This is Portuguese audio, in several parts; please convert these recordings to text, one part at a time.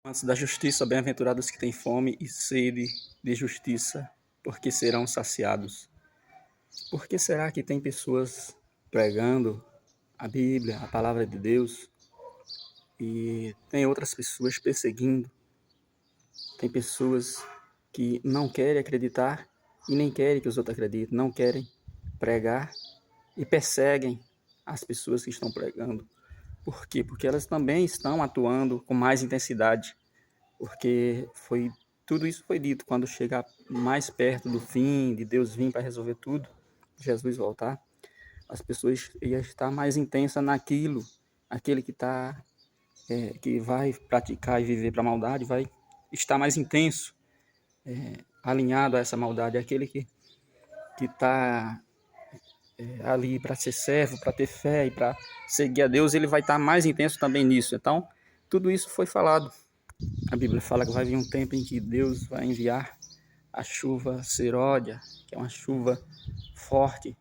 Antes da justiça, bem-aventurados que têm fome e sede de justiça, porque serão saciados. Por que será que tem pessoas pregando a Bíblia, a palavra de Deus, e tem outras pessoas perseguindo? Tem pessoas que não querem acreditar e nem querem que os outros acreditem, não querem pregar e perseguem as pessoas que estão pregando. Por quê? Porque elas também estão atuando com mais intensidade. Porque tudo isso foi dito quando chegar mais perto do fim, de Deus vir para resolver tudo, Jesus voltar, as pessoas iam estar mais intensa naquilo, aquele que vai praticar e viver para a maldade vai estar mais intenso, alinhado a essa maldade, aquele que está ali para ser servo, para ter fé e para seguir a Deus, ele vai estar mais intenso também nisso. Então, tudo isso foi falado. A Bíblia fala que vai vir um tempo em que Deus vai enviar a chuva seródia, que é uma chuva forte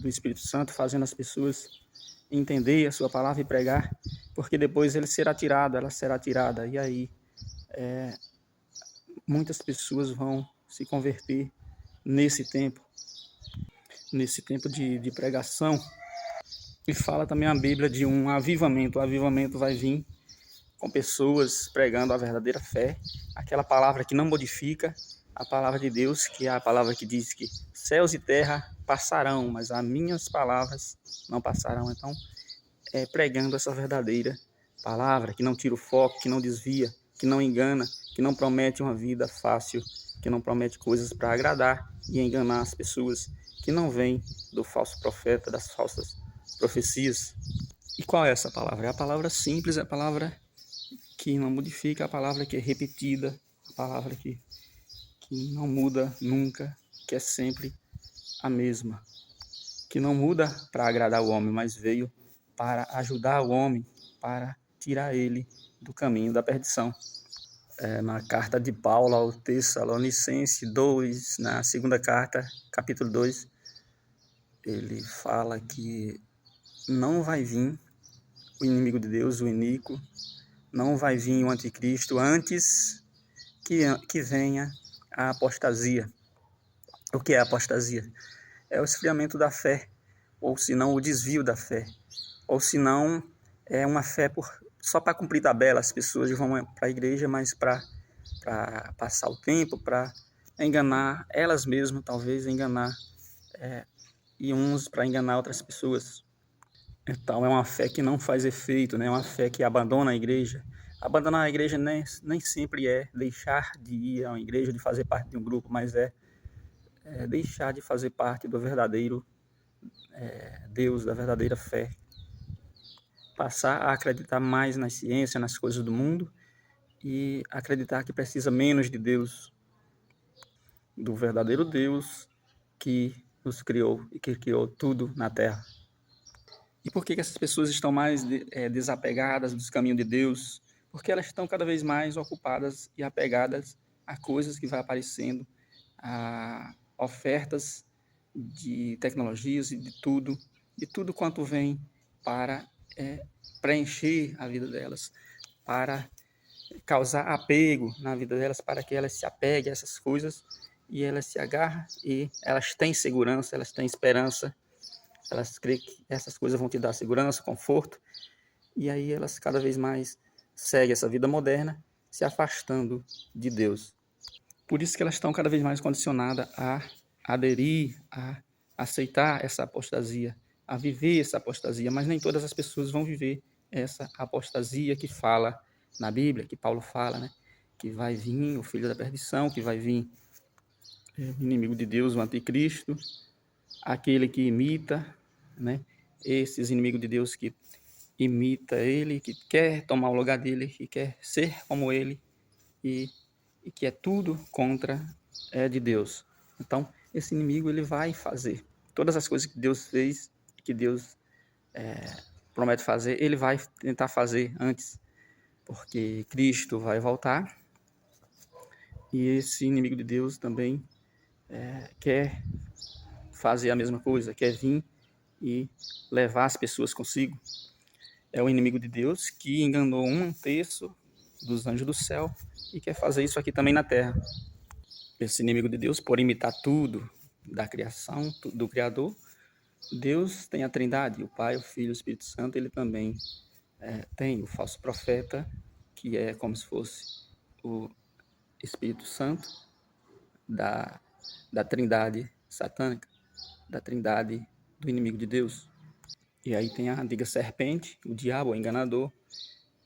do Espírito Santo, fazendo as pessoas entender a sua palavra e pregar, porque depois ele será tirado, ela será tirada, e aí muitas pessoas vão se converter nesse tempo de pregação. E fala também a Bíblia de um avivamento. O avivamento vai vir com pessoas pregando a verdadeira fé, aquela palavra que não modifica, a palavra de Deus, que é a palavra que diz que céus e terra passarão, mas as minhas palavras não passarão. Então, pregando essa verdadeira palavra, que não tira o foco, que não desvia, que não engana, que não promete uma vida fácil, que não promete coisas para agradar e enganar as pessoas, que não vem do falso profeta, das falsas profecias. E qual é essa palavra? É a palavra simples, é a palavra que não modifica, a palavra que é repetida, a palavra que não muda nunca, que é sempre a mesma, que não muda para agradar o homem, mas veio para ajudar o homem, para tirar ele do caminho da perdição. Na carta de Paulo ao Tessalonicenses 2, na segunda carta, capítulo 2, ele fala que não vai vir o inimigo de Deus, o iníquo, não vai vir o anticristo antes que venha a apostasia. O que é a apostasia? É o esfriamento da fé, ou se não o desvio da fé, ou se não é uma fé só para cumprir tabela. As pessoas vão para a igreja, mas para passar o tempo, para enganar elas mesmas, talvez enganar, e uns para enganar outras pessoas. Então é uma fé que não faz efeito, né? É uma fé que abandona a igreja. Abandonar a igreja nem sempre é deixar de ir a uma igreja, de fazer parte de um grupo, mas é deixar de fazer parte do verdadeiro Deus, da verdadeira fé. Passar a acreditar mais na ciência, nas coisas do mundo e acreditar que precisa menos de Deus, do verdadeiro Deus que nos criou e que criou tudo na terra. E por que essas pessoas estão mais desapegadas dos caminhos de Deus? Porque elas estão cada vez mais ocupadas e apegadas a coisas que vão aparecendo, a ofertas de tecnologias e de tudo quanto vem para preencher a vida delas, para causar apego na vida delas, para que elas se apeguem a essas coisas e elas se agarram e elas têm segurança, elas têm esperança, elas creem que essas coisas vão te dar segurança, conforto, e aí elas cada vez mais seguem essa vida moderna, se afastando de Deus. Por isso que elas estão cada vez mais condicionadas a aderir, a aceitar essa apostasia, a viver essa apostasia, mas nem todas as pessoas vão viver essa apostasia que fala na Bíblia, que Paulo fala, né? Que vai vir o filho da perdição, que vai vir o inimigo de Deus, o anticristo, aquele que imita, né? Esses inimigos de Deus que imita ele, que quer tomar o lugar dele, que quer ser como ele e que é tudo contra de Deus. Então, esse inimigo ele vai fazer todas as coisas que Deus fez, que Deus promete fazer, ele vai tentar fazer antes, porque Cristo vai voltar e esse inimigo de Deus também quer fazer a mesma coisa, quer vir e levar as pessoas consigo. É o inimigo de Deus que enganou um terço dos anjos do céu e quer fazer isso aqui também na terra. Esse inimigo de Deus, por imitar tudo da criação, do Criador, Deus tem a Trindade, o Pai, o Filho e o Espírito Santo. Ele também tem o falso profeta, que é como se fosse o Espírito Santo da, da Trindade satânica, da Trindade do inimigo de Deus. E aí tem a antiga serpente, o diabo, o enganador,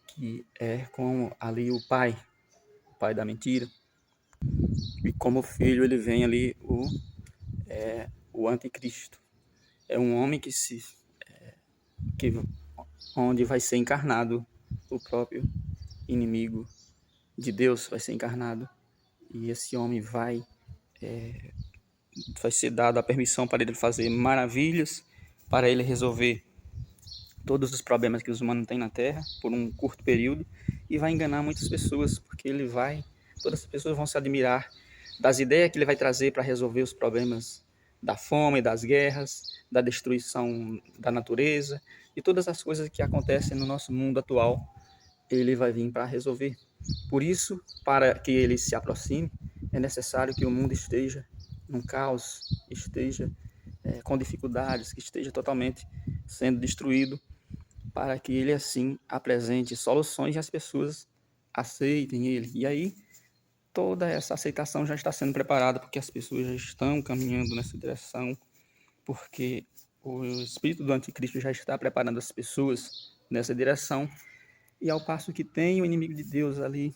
que é como ali o pai da mentira. E como filho ele vem ali o anticristo. É um homem que onde vai ser encarnado o próprio inimigo de Deus, vai ser encarnado. E esse homem vai ser dado a permissão para ele fazer maravilhas, para ele resolver todos os problemas que os humanos têm na Terra por um curto período, e vai enganar muitas pessoas, porque todas as pessoas vão se admirar das ideias que ele vai trazer para resolver os problemas da fome, das guerras, da destruição da natureza e todas as coisas que acontecem no nosso mundo atual. Ele vai vir para resolver. Por isso, para que ele se aproxime, é necessário que o mundo esteja num caos, esteja com dificuldades, que esteja totalmente sendo destruído, para que ele assim apresente soluções e as pessoas aceitem ele. E aí toda essa aceitação já está sendo preparada, porque as pessoas já estão caminhando nessa direção, porque o espírito do anticristo já está preparando as pessoas nessa direção. E ao passo que tem o inimigo de Deus ali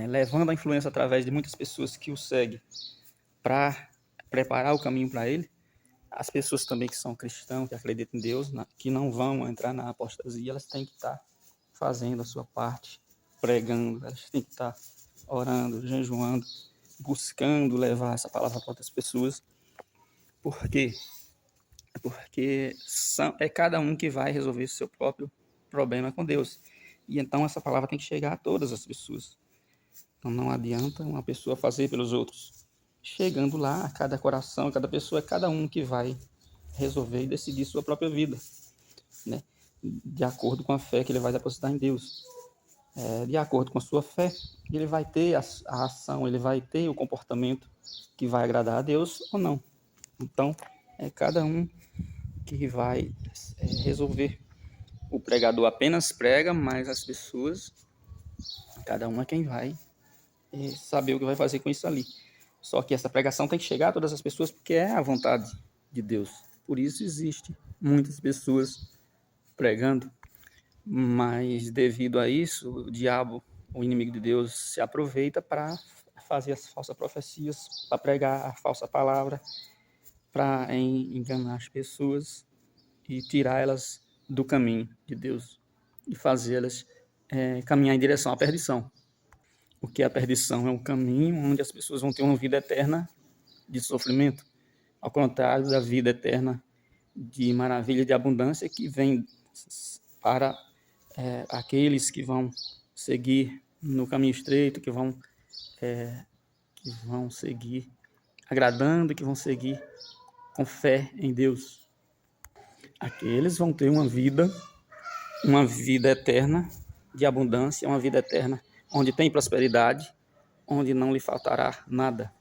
levando a influência através de muitas pessoas que o seguem para preparar o caminho para ele, as pessoas também que são cristãos, que acreditam em Deus, que não vão entrar na apostasia, elas têm que estar fazendo a sua parte, pregando, elas têm que estar orando, jejuando, buscando levar essa palavra para outras pessoas. Por quê? Porque é cada um que vai resolver seu próprio problema com Deus. E então essa palavra tem que chegar a todas as pessoas. Então não adianta uma pessoa fazer pelos outros. Chegando lá, a cada coração, a cada pessoa, é cada um que vai resolver e decidir sua própria vida, né? De acordo com a fé que ele vai depositar em Deus. De acordo com a sua fé, ele vai ter a ação, ele vai ter o comportamento que vai agradar a Deus ou não. Então, é cada um que vai resolver. O pregador apenas prega, mas as pessoas, cada um é quem vai saber o que vai fazer com isso ali. Só que essa pregação tem que chegar a todas as pessoas, porque é a vontade de Deus. Por isso existe muitas pessoas pregando, mas devido a isso, o diabo, o inimigo de Deus, se aproveita para fazer as falsas profecias, para pregar a falsa palavra, para enganar as pessoas e tirar elas do caminho de Deus e fazê-las caminhar em direção à perdição. Porque a perdição é um caminho onde as pessoas vão ter uma vida eterna de sofrimento, ao contrário da vida eterna de maravilha, de abundância, que vem para aqueles que vão seguir no caminho estreito, que vão seguir agradando, que vão seguir com fé em Deus. Aqueles vão ter uma vida eterna de abundância, uma vida eterna onde tem prosperidade, onde não lhe faltará nada,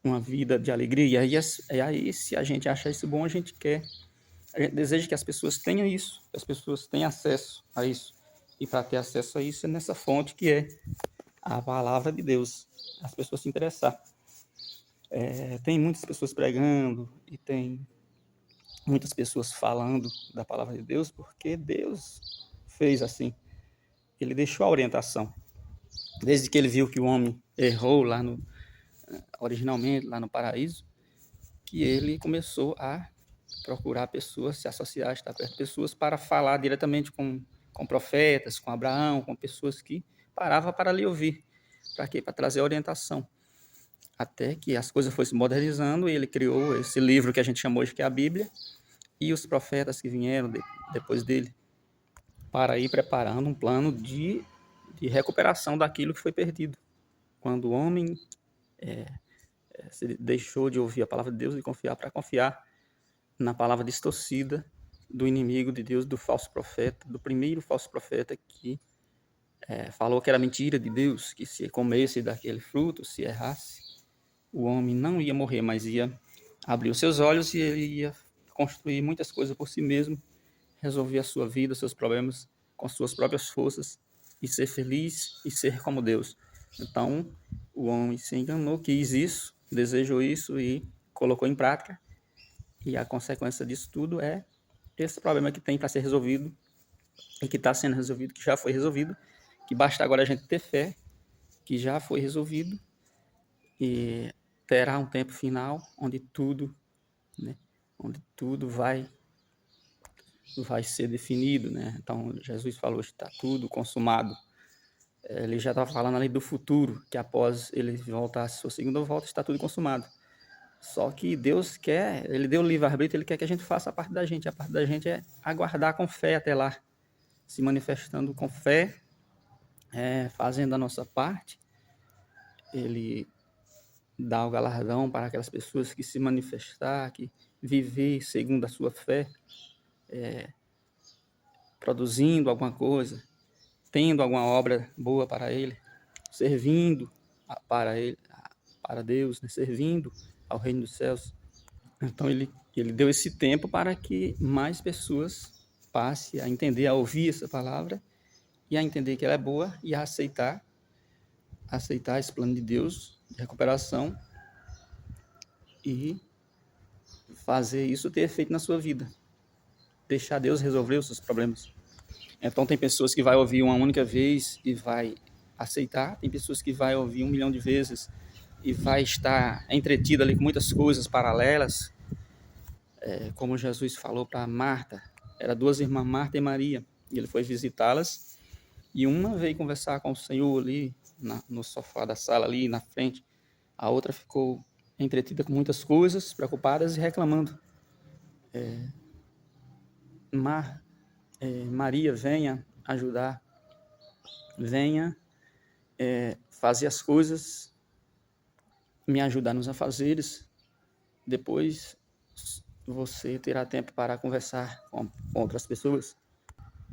uma vida de alegria. E aí, se a gente acha isso bom, a gente deseja que as pessoas tenham isso, que as pessoas tenham acesso a isso. E para ter acesso a isso é nessa fonte que é a palavra de Deus, as pessoas se interessar. Tem muitas pessoas pregando e tem muitas pessoas falando da palavra de Deus, porque Deus fez assim. Ele deixou a orientação. Desde que ele viu que o homem errou originalmente lá no paraíso, que ele começou a procurar pessoas, se associar, estar perto de pessoas para falar diretamente com profetas, com Abraão, com pessoas que paravam para lhe ouvir. Para quê? Para trazer orientação. Até que as coisas foram se modernizando e ele criou esse livro que a gente chamou hoje que é a Bíblia, e os profetas que vieram depois dele, para ir preparando um plano de recuperação daquilo que foi perdido. Quando o homem se deixou de ouvir a palavra de Deus e confiar na palavra distorcida do inimigo de Deus, do falso profeta, do primeiro falso profeta que falou que era mentira de Deus, que se comesse daquele fruto, se errasse, o homem não ia morrer, mas ia abrir os seus olhos e ele ia construir muitas coisas por si mesmo, resolver a sua vida, os seus problemas com suas próprias forças e ser feliz e ser como Deus. Então, o homem se enganou, quis isso, desejou isso e colocou em prática. E a consequência disso tudo é esse problema que tem para ser resolvido e que está sendo resolvido, que já foi resolvido, que basta agora a gente ter fé, que já foi resolvido e terá um tempo final onde tudo, né, onde tudo vai ser definido, né? Então Jesus falou que está tudo consumado. Ele já estava falando ali do futuro, que após ele voltar a sua segunda volta está tudo consumado. Só que Deus quer, ele deu o livre-arbítrio, ele quer que a gente faça a parte da gente. A parte da gente é aguardar com fé até lá, se manifestando com fé, fazendo a nossa parte. Ele dá o galardão para aquelas pessoas que se manifestar, que viver segundo a sua fé, produzindo alguma coisa, tendo alguma obra boa para ele, servindo para ele, para Deus, né? Servindo ao reino dos céus. Então ele deu esse tempo para que mais pessoas passem a entender, a ouvir essa palavra e a entender que ela é boa e a aceitar esse plano de Deus de recuperação e fazer isso ter efeito na sua vida. Deixar Deus resolver os seus problemas. Então tem pessoas que vai ouvir uma única vez e vai aceitar, tem pessoas que vai ouvir 1 milhão de vezes e vai estar entretida ali com muitas coisas paralelas, como Jesus falou para Marta, era 2 irmãs, Marta e Maria, e ele foi visitá-las, e uma veio conversar com o Senhor ali, no sofá da sala ali na frente, a outra ficou entretida com muitas coisas, preocupadas e reclamando. Maria, venha ajudar, venha fazer as coisas, me ajudar nos afazeres, depois você terá tempo para conversar com outras pessoas.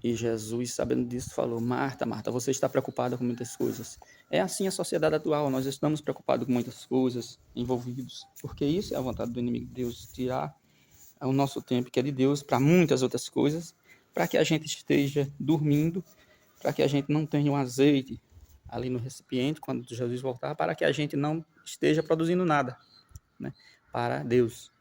E Jesus, sabendo disso, falou: Marta, Marta, você está preocupada com muitas coisas. É assim a sociedade atual, nós estamos preocupados com muitas coisas, envolvidos, porque isso é a vontade do inimigo de Deus, tirar o nosso tempo, que é de Deus, para muitas outras coisas, para que a gente esteja dormindo, para que a gente não tenha um azeite ali no recipiente, quando Jesus voltar, para que a gente não esteja produzindo nada, né, para Deus.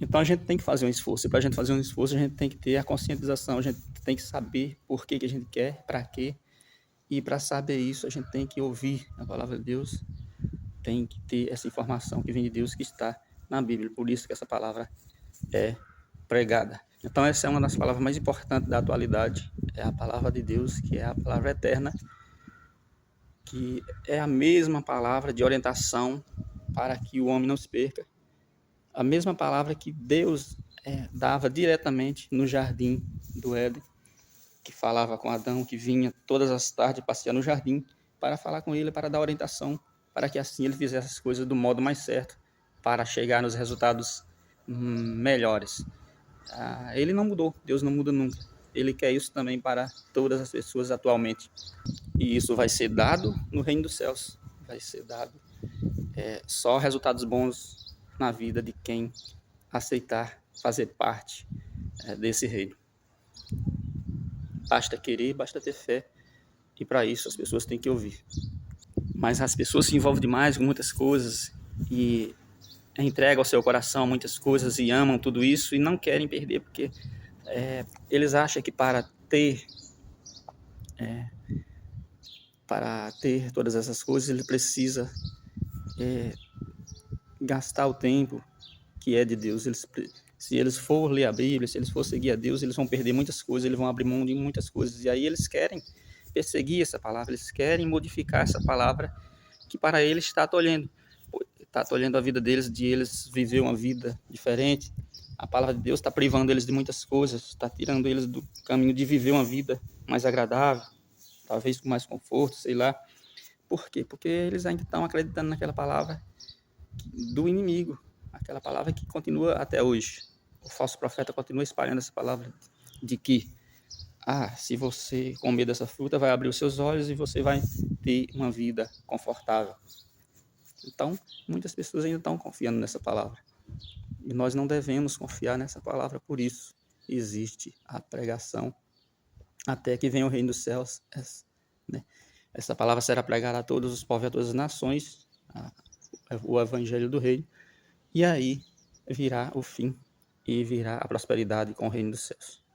Então a gente tem que fazer um esforço, e para a gente fazer um esforço, a gente tem que ter a conscientização, a gente tem que saber por que a gente quer, para quê, e para saber isso, a gente tem que ouvir a palavra de Deus, tem que ter essa informação que vem de Deus, que está na Bíblia, por isso que essa palavra é pregada. Então essa é uma das palavras mais importantes da atualidade, é a palavra de Deus, que é a palavra eterna, que é a mesma palavra de orientação para que o homem não se perca, a mesma palavra que Deus dava diretamente no jardim do Éden, que falava com Adão, que vinha todas as tardes passear no jardim para falar com ele, para dar orientação, para que assim ele fizesse as coisas do modo mais certo, para chegar nos resultados melhores. Ele não mudou, Deus não muda nunca. Ele quer isso também para todas as pessoas atualmente. E isso vai ser dado no reino dos céus. Vai ser dado só resultados bons na vida de quem aceitar fazer parte desse reino. Basta querer, basta ter fé, e para isso as pessoas têm que ouvir. Mas as pessoas se envolvem demais com muitas coisas e entregam ao seu coração muitas coisas e amam tudo isso e não querem perder, porque eles acham que para ter todas essas coisas ele precisa gastar o tempo que é de Deus. Se eles for ler a Bíblia, se eles for seguir a Deus, eles vão perder muitas coisas, eles vão abrir mão de muitas coisas, e aí eles querem perseguir essa palavra, eles querem modificar essa palavra que para eles está tolhendo a vida deles, de eles viver uma vida diferente. A palavra de Deus está privando eles de muitas coisas, está tirando eles do caminho de viver uma vida mais agradável, talvez com mais conforto, sei lá. Por quê? Porque eles ainda estão acreditando naquela palavra do inimigo, aquela palavra que continua até hoje. O falso profeta continua espalhando essa palavra de que se você comer dessa fruta, vai abrir os seus olhos e você vai ter uma vida confortável. Então, muitas pessoas ainda estão confiando nessa palavra. E nós não devemos confiar nessa palavra, por isso existe a pregação até que venha o reino dos céus. Né? Essa palavra será pregada a todos os povos e a todas as nações, o evangelho do reino, e aí virá o fim e virá a prosperidade com o reino dos céus.